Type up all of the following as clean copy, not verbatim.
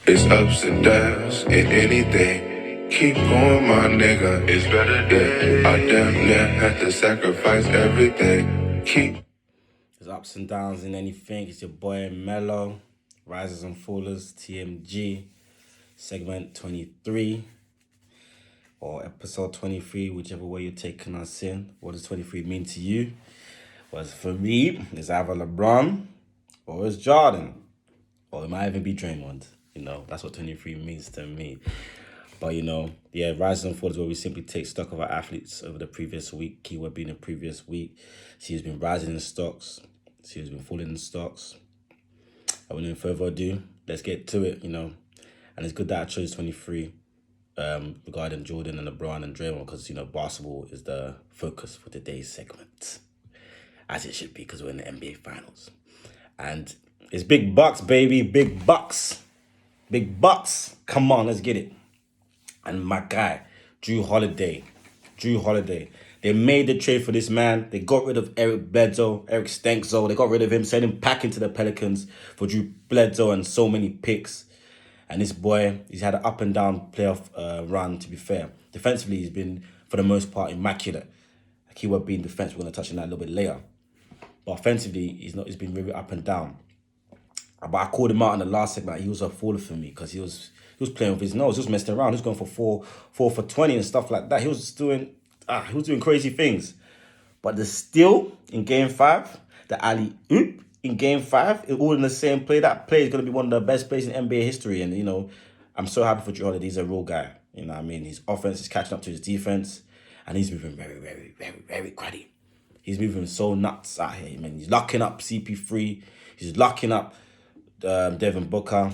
It's ups and downs in anything. Keep going, my nigga. It's better days. I damn near had to sacrifice everything. There's ups and downs in anything. It's your boy Mello, Risers and Fallers, TMG, segment 23, or episode 23, whichever way you're taking us in. What does 23 mean to you? Well, for me, it's either LeBron or it's Jordan, or it might even be Draymond. That's what 23 means to me. But, Risers and Fallers, where we simply take stock of our athletes over the previous week, keyword being the previous week. See who's been rising in stocks, see who's been falling in stocks. And without further ado, let's get to it, And it's good that I chose 23 regarding Jordan and LeBron and Draymond because, basketball is the focus for today's segment. As it should be because we're in the NBA Finals. And it's big bucks, baby, big bucks. Big bucks. Come on, let's get it. And my guy, Jrue Holiday. They made the trade for this man. They got rid of Eric Stanko. They got rid of him, sent him back into the Pelicans for Jrue Bledsoe and so many picks. And this boy, he's had an up and down playoff run, to be fair. Defensively, he's been, for the most part, immaculate. A keyword being defense, we're going to touch on that a little bit later. But offensively, he's been really up and down. But I called him out in the last segment. He was a faller for me because he was playing with his nose. He was messing around. He was going for four for 20 and stuff like that. He was doing crazy things. But the steal in Game 5, the alley-oop in Game 5, all in the same play. That play is going to be one of the best plays in NBA history. And, I'm so happy for Jrue Holiday. He's a real guy. His offense is catching up to his defense. And he's moving very, very, very, very cruddy. He's moving so nuts out here, man. He's locking up CP3. He's locking up Devin Booker.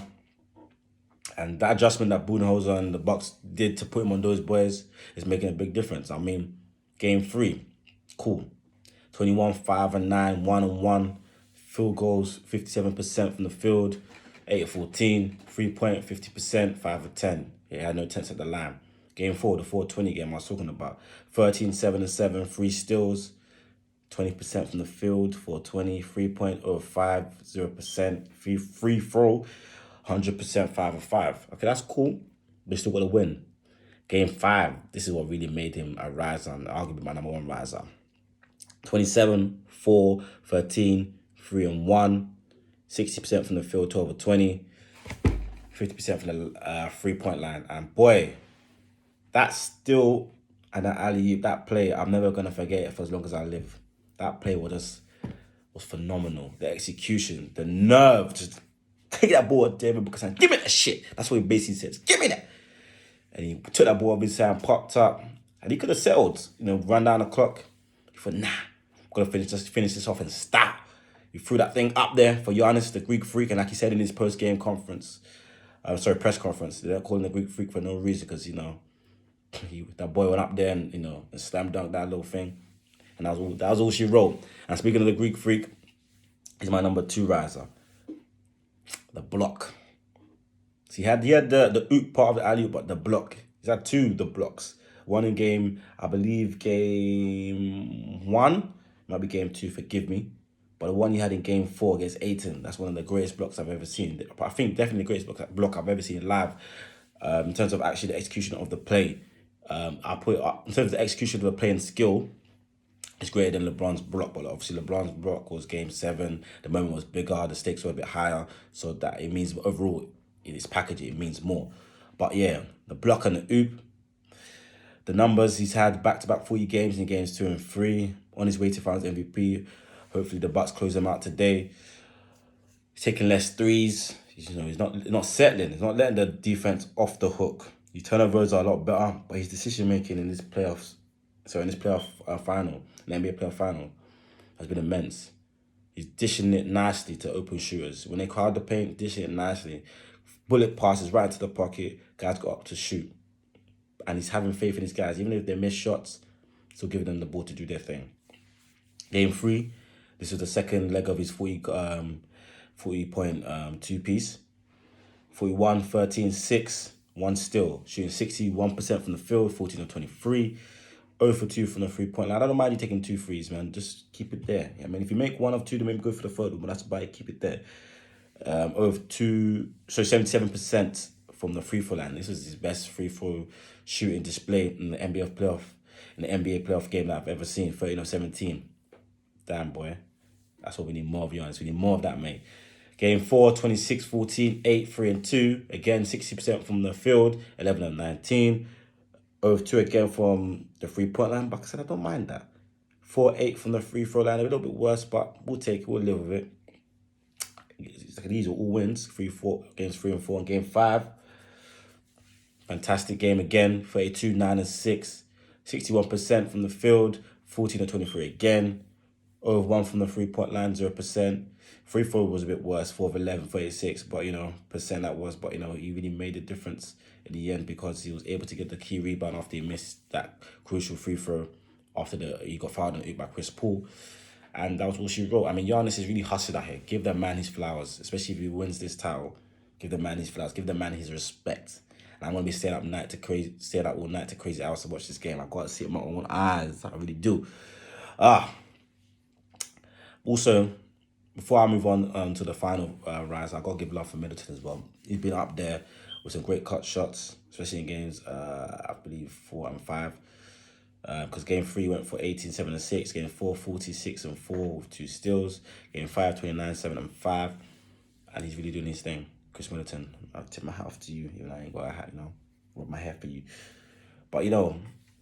And that adjustment that Budenholzer and the Bucks did to put him on those boys is making a big difference. Game 3, cool. 21, 5 and 9, 1 and 1. Field goals, 57% from the field. 8 of 14. 3-point, 50%. 5 of 10. He had no attempts at the line. Game 4, the 4-20 game I was talking about. 13, 7 and 7. 3 steals. 20% from the field, 420, 3.05, 0%, free throw, 100%, 5 of 5. Okay, that's cool. But still got to win. Game 5, this is what really made him a riser, and arguably my number one riser. 27, 4, 13, 3 and 1, 60% from the field, 12 of 20, 50% from the 3-point line. And boy, that's still an alley-oop, that play, I'm never going to forget it for as long as I live. That play was phenomenal. The execution, the nerve, just take that ball at David Booker and give me that shit. That's what he basically says. Give me that. And he took that ball up his hand, popped up, and he could have settled, run down the clock. He thought, nah, I'm going to finish this off and stop. He threw that thing up there for Giannis, the Greek freak, and like he said in his post-game conference, press conference, they don't call him the Greek freak for no reason because, that boy went up there and, and slam dunked that little thing. And that was all she wrote. And speaking of the Greek freak, he's my number 2 riser. The block. So he had the oop part of the alley, but the block. He's had 2 the blocks. One in game 1. Might be game 2, forgive me. But the one he had in game 4 against Ayton, that's one of the greatest blocks I've ever seen. I think definitely the greatest block I've ever seen live. In terms of actually the execution of the play. I'll put it up. In terms of the execution of the play and skill, it's greater than LeBron's block, but obviously LeBron's block was game 7. The moment was bigger, the stakes were a bit higher, so that it means overall in its packaging it means more. But yeah, the block and the oop, the numbers, he's had back-to-back 40 games in games 2 and 3, on his way to finals MVP. Hopefully the Bucks close them out today. He's taking less threes. He's not settling. He's not letting the defense off the hook. His turnovers are a lot better, but his decision making in this final, the NBA playoff final, has been immense. He's dishing it nicely to open shooters. When they crowd the paint, dishing it nicely. Bullet passes right into the pocket. Guys got up to shoot. And he's having faith in his guys. Even if they miss shots, still giving them the ball to do their thing. Game 3, this is the second leg of his 40-point two-piece. 41, 13, 6, 1 steal. Shooting 61% from the field, 14 of 23. 0 for 2 from the 3-point line. I don't mind you taking 2 threes, man. Just keep it there. If you make 1 of 2, then maybe go for the third one, but that's about it. Keep it there. Over 77% from the free throw line. This was his best free throw shooting display in the NBA playoff game that I've ever seen. 13 of 17. Damn, boy. That's what we need more of, Giannis. We need more of that, mate. Game 4, 26-14, 8, 3 and 2. Again, 60% from the field, 11 of 19. Over 2 again from the 3-point line. But like I said, I don't mind that. 4-8 from the free throw line. A little bit worse, but we'll take it. We'll live with it. These are all wins. 3-4 games 3 and 4 in game 5. Fantastic game again. 32, 9 and 6. 61% from the field. 14 and 23 again. Over 1 from the 3-point line, 0%. Free throw was a bit worse, 4 of 11, 36. But, percent that was. But, he really made a difference in the end because he was able to get the key rebound after he missed that crucial free throw after he got fouled by Chris Paul. And that was all she wrote. I mean, Giannis is really hustling out here. Give the man his flowers, especially if he wins this title. Give the man his flowers. Give the man his respect. And I'm gonna be staying up all night to crazy hours to watch this game. I gotta see it with my own eyes. I really do. Also, before I move on to the final rise, I gotta give love for Middleton as well. He's been up there with some great cut shots, especially in games I believe 4 and 5. Because game 3 went for 18, 7 and 6. Game 4, 46 and 4 with 2 steals. Game 5, 29, 7 and 5. And he's really doing his thing. Chris Middleton, I'll tip my hat off to you. Even though I ain't got a hat, rub my hair for you. But,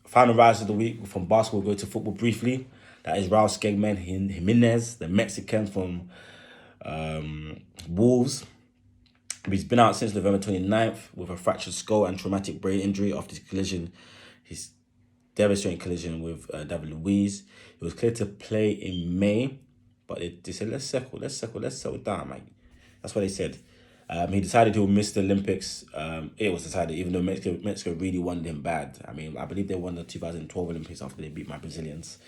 final rise of the week from basketball, go to football briefly. That is Raul Jimenez, the Mexican from Wolves. He's been out since November 29th with a fractured skull and traumatic brain injury after his devastating collision with David Luiz. He was cleared to play in May, but they said, let's settle down, mate. That's what they said. He decided he would miss the Olympics. It was decided, even though Mexico really wanted him bad. I mean, I believe they won the 2012 Olympics after they beat my Brazilians.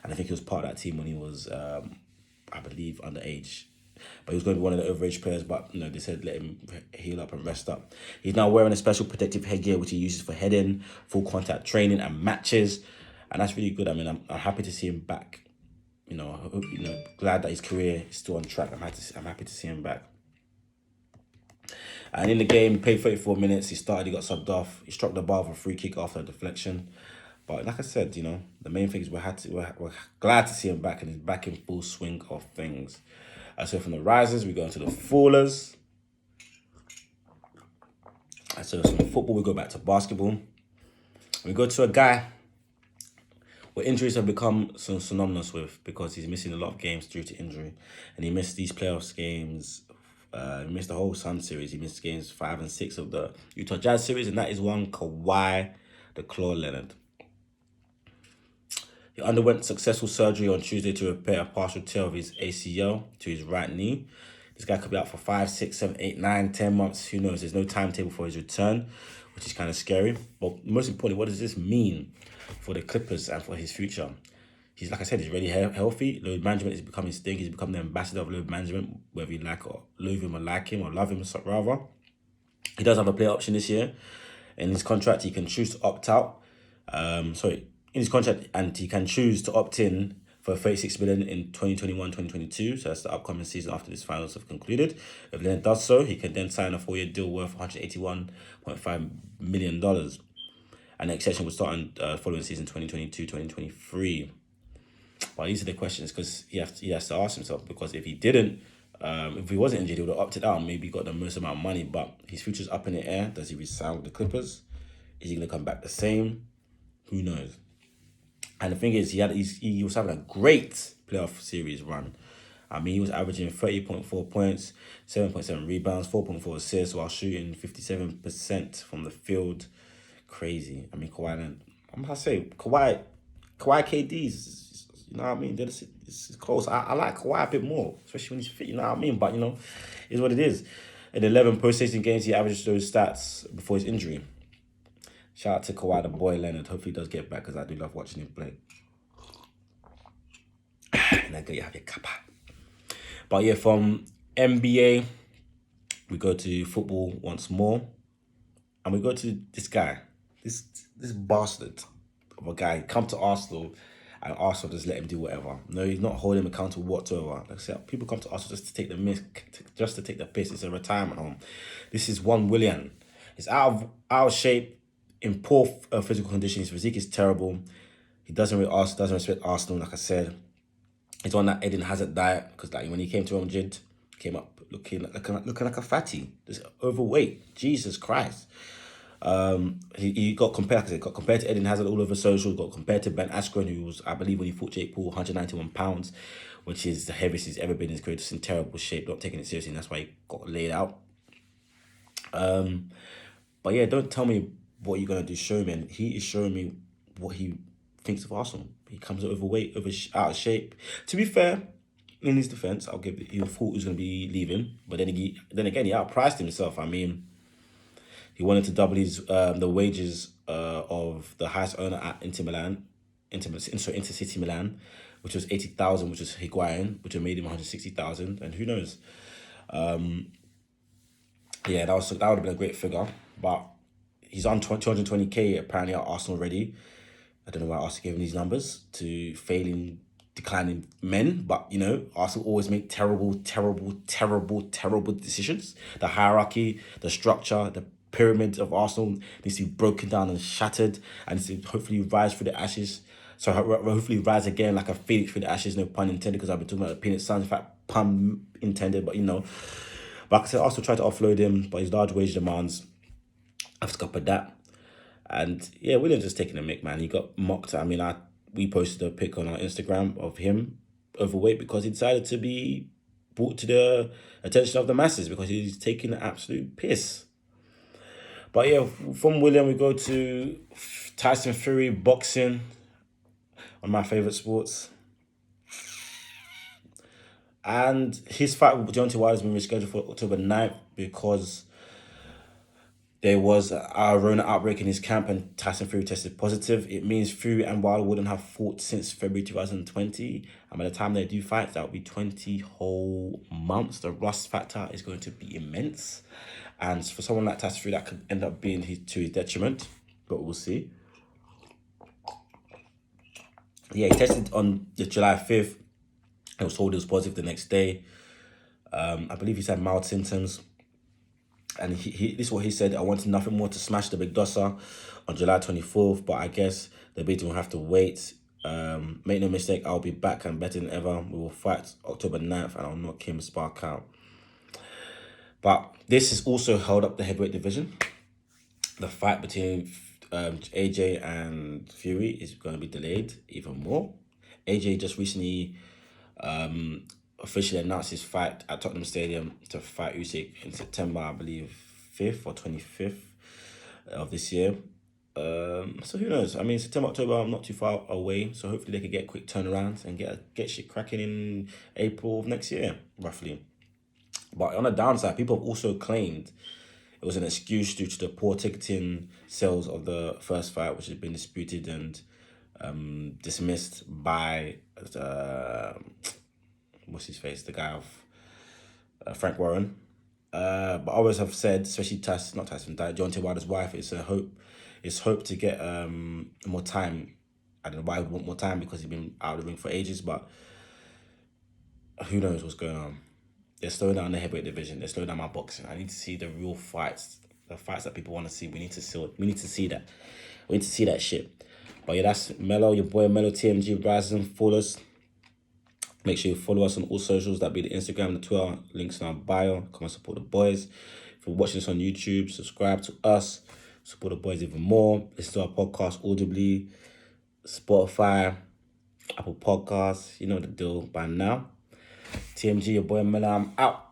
And I think he was part of that team when he was, I believe, underage. But he was going to be one of the overage players, but they said let him heal up and rest up. He's now wearing a special protective headgear which he uses for heading, full contact training and matches. And that's really good. I mean, I'm happy to see him back. I hope, glad that his career is still on track. I'm happy to see him back. And in the game, he played 34 minutes. He got subbed off. He struck the bar for a free kick after a deflection. But like I said, the main thing is we're glad to see him back and he's back in full swing of things. So from the risers, we go into the fallers. So from football, we go back to basketball. We go to a guy where injuries have become synonymous with because he's missing a lot of games due to injury. And he missed these playoffs games. He missed the whole Sun series. He missed games 5 and 6 of the Utah Jazz series. And that is one Kawhi Leonard. He underwent successful surgery on Tuesday to repair a partial tear of his ACL to his right knee. This guy could be out for 5, 6, 7, 8, 9, 10 months. Who knows? There's no timetable for his return, which is kind of scary. But most importantly, what does this mean for the Clippers and for his future? He's, like I said, he's really healthy. Load management is becoming his thing. He's become the ambassador of load management, whether you like or loathe him or like him or love him rather. He does have a player option this year. In his contract, he can choose to opt out. In his contract, and he can choose to opt in for $36 million in 2021-2022. So that's the upcoming season after these finals have concluded. If Leonard does so, he can then sign a 4-year deal worth $181.5 million. And the extension will start on following season 2022-2023. But these are the questions because he has to ask himself, because if he didn't, if he wasn't injured, he would have opted out and maybe got the most amount of money. But his future's up in the air. Does he resign with the Clippers? Is he going to come back the same? Who knows? And the thing is, he was having a great playoff series run. I mean, he was averaging 30.4 points, 7.7 rebounds, 4.4 assists while shooting 57% from the field. Crazy. I mean, Kawhi Leonard. I'm going to say, Kawhi KD's, you know what I mean? It's close. I like Kawhi a bit more, especially when he's fit, you know what I mean? But, it's what it is. In 11 postseason games, he averaged those stats before his injury. Shout out to Kawhi, the boy Leonard. Hopefully he does get back because I do love watching him play. And I get you have your kappa. But yeah, from NBA, we go to football once more. And we go to this guy, this bastard of a guy. Come to Arsenal and Arsenal just let him do whatever. No, he's not holding him accountable whatsoever. Like I said, people come to Arsenal just to take the piss. It's a retirement home. This is one Willian. He's out of shape, in poor physical condition. His physique is terrible. He doesn't respect Arsenal. Like I said, he's on that Eden Hazard diet because like when he came to Real Madrid, came up looking like a fatty, just overweight. Jesus Christ. He got compared to Eden Hazard all over social. Got compared to Ben Askren, who was, I believe, when he fought Jake Paul, 191 pounds, which is the heaviest he's ever been in his career. Just in terrible shape, not taking it seriously, and that's why he got laid out. But yeah, don't tell me what you're gonna do. Show me, and he is showing me what he thinks of Arsenal. He comes overweight, out of shape. To be fair, in his defense, I'll give it. He thought he was gonna be leaving, but then again, he outpriced himself. I mean, he wanted to double his the wages of the highest owner at Inter City Milan, which was 80,000, which was Higuain, which had made him 160,000, and who knows. Yeah, that would have been a great figure, but he's on 220k apparently at Arsenal already. I don't know why Arsenal gave him these numbers to declining men, but you know, Arsenal always make terrible decisions. The hierarchy, the structure, the pyramid of Arsenal needs to be broken down and shattered, and needs to hopefully rise through the ashes. So hopefully rise again like a phoenix through the ashes, no pun intended, because I've been talking about the peanut sun, in fact, pun intended, but you know. But like I said, Arsenal tried to offload him, but his large wage demands have scuppered that. And yeah, William's just taking a mick, man. He got mocked. I mean, we posted a pic on our Instagram of him overweight because he decided to be brought to the attention of the masses because he's taking an absolute piss. But yeah, from Willian, we go to Tyson Fury, boxing, one of my favourite sports. And his fight with Deontay Wilder has been rescheduled for October 9th because there was a Rona outbreak in his camp and Tyson Fury tested positive. It means Fury and Wilder wouldn't have fought since February 2020. And by the time they do fight, that will be 20 whole months. The rust factor is going to be immense. And for someone like Tyson Fury, that could end up being to his detriment. But we'll see. Yeah, he tested on the July 5th. He was told he was positive the next day. I believe he's had mild symptoms. And this is what he said: I wanted nothing more to smash the big dosser on July 24th, but I guess the beating will have to wait. Make no mistake, I'll be back and better than ever. We will fight October 9th and I'll knock Kim Spark out. But this has also held up the heavyweight division. The fight between AJ and Fury is going to be delayed even more. AJ just recently officially announced his fight at Tottenham Stadium to fight Usyk in September, I believe, 5th or 25th of this year. So who knows? I mean, September, October, I'm not too far away. So hopefully they could get quick turnarounds and get shit cracking in April of next year, roughly. But on the downside, people have also claimed it was an excuse due to the poor ticketing sales of the first fight, which has been disputed and dismissed by what's his face, the guy of Frank Warren. But others have said, especially Deontay Wilder's wife, it's hope to get more time. I don't know why he would want more time because he's been out of the ring for ages, but who knows what's going on. They're slowing down the heavyweight division. They're slowing down my boxing. I need to see the real fights, the fights that people want to see. We need to see that. We need to see that shit. But yeah, that's Mello, your boy Mello, TMG, rise and follow us. Make sure you follow us on all socials. That'll be the Instagram, the Twitter, links in our bio. Come and support the boys. If you're watching this on YouTube, subscribe to us. Support the boys even more. Listen to our podcast audibly, Spotify, Apple Podcasts. You know the deal by now. TMG, your boy Mello, I'm out.